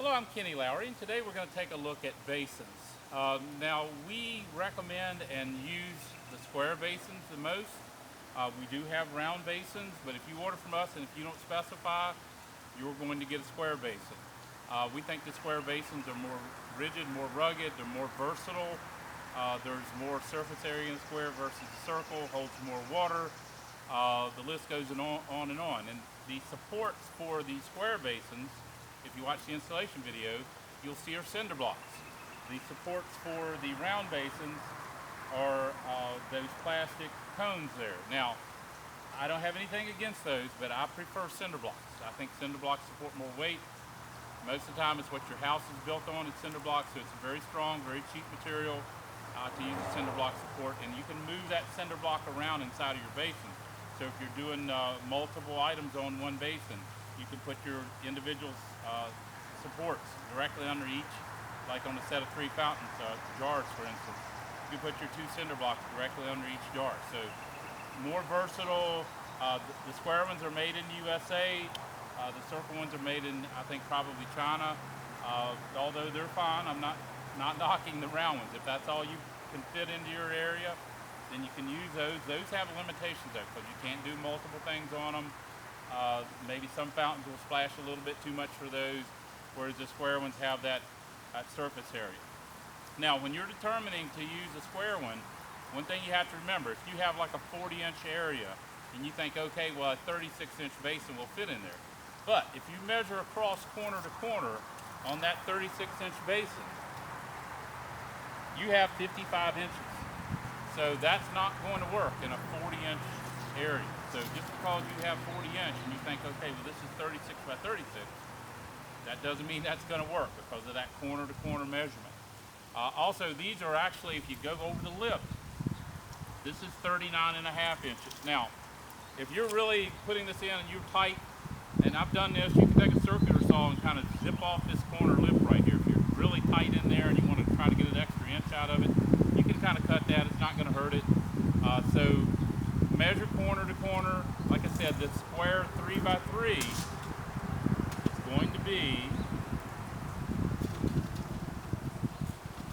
Hello, I'm Kenny Lowry, and today we're going to take a look at basins. Now, we recommend and use the square basins the most. We do have round basins, but if you order from us and if you don't specify, you're going to get a square basin. We think the square basins are more rigid, more rugged, they're more versatile. There's more surface area in the square versus the circle, holds more water. The list goes on and on. And the supports for the square basins, if you watch the installation video, you'll see are cinder blocks. The supports for the round basins are those plastic cones there. Now, I don't have anything against those, but I prefer cinder blocks. I think cinder blocks support more weight. Most of the time it's what your house is built on, it's cinder blocks, so it's a very strong, very cheap material to use a cinder block support, and you can move that cinder block around inside of your basin. So if you're doing multiple items on one basin, you can put your individual supports directly under each, like on a set of 3 fountains, jars for instance. You put your 2 cinder blocks directly under each jar. So more versatile. The square ones are made in the USA. The circle ones are made in, I think, probably China. Although they're fine, I'm not knocking the round ones. If that's all you can fit into your area, then you can use those. Those have limitations though, because you can't do multiple things on them. Maybe some fountains will splash a little bit too much for those, whereas the square ones have that surface area. Now, when you're determining to use a square one thing you have to remember, if you have like a 40-inch area and you think, okay, well, a 36-inch basin will fit in there. But if you measure across corner to corner on that 36-inch basin, you have 55 inches. So that's not going to work in a 40-inch area. So just because you have 40-inch and you think, okay, well, this is 36 by 36, that doesn't mean that's going to work because of that corner-to-corner measurement. Also, these are actually, if you go over the lip, this is 39.5 inches. Now, if you're really putting this in and you're tight, and I've done this, you can take a circular saw and kind of zip off this corner lip right here. If you're really tight in there and you want to try to get an extra inch out of it, you can kind of cut that. It's not going to hurt it. So measure corner to corner. Like I said, this square 3 by 3 is going to be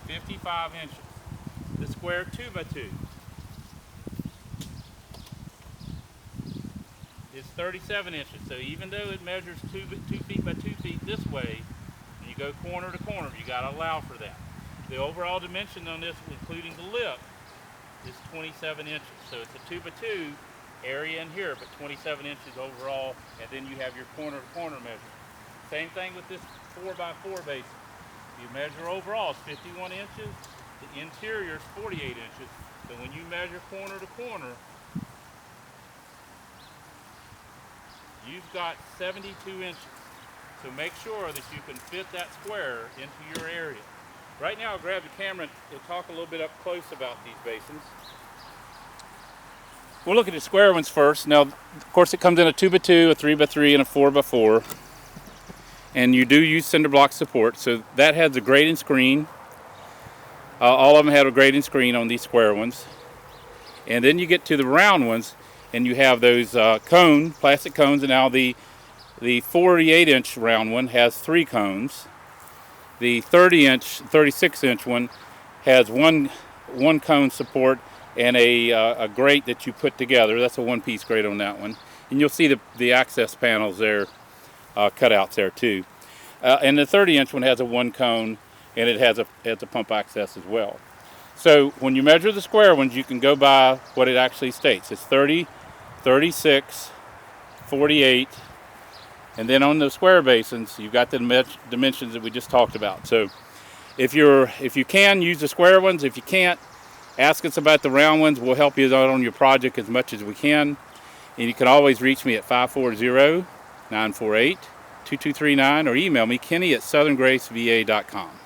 55 inches. The square 2 by 2 is 37 inches. So even though it measures 2 feet by 2 feet this way, and you go corner to corner, you got to allow for that. The overall dimension on this, including the lip, is 27 inches. So it's a 2 by 2 area in here, but 27 inches overall, and then you have your corner to corner measurement. Same thing with this 4 by 4 basin. You measure overall, it's 51 inches. The interior is 48 inches. So when you measure corner to corner, you've got 72 inches. So make sure that you can fit that square into your area. Right now, I'll grab the camera and talk a little bit up close about these basins. We'll look at the square ones first. Now, of course, it comes in a 2 by 2, a 3 by 3, and a 4 by 4. And you do use cinder block support, so that has a grading screen. All of them have a grading screen on these square ones. And then you get to the round ones, and you have those plastic cones, and now the 48-inch round one has 3 cones. The 36-inch one has one cone support and a grate that you put together. That's a one-piece grate on that one. And you'll see the access panels there, cutouts there too. And the 30-inch one has a 1 cone, and it has a pump access as well. So when you measure the square ones, you can go by what it actually states. It's 30, 36, 48, and then on the square basins, you've got the dimensions that we just talked about. So if you can, use the square ones. If you can't, ask us about the round ones. We'll help you out on your project as much as we can. And you can always reach me at 540-948-2239 or email me, Kenny@southerngraceva.com.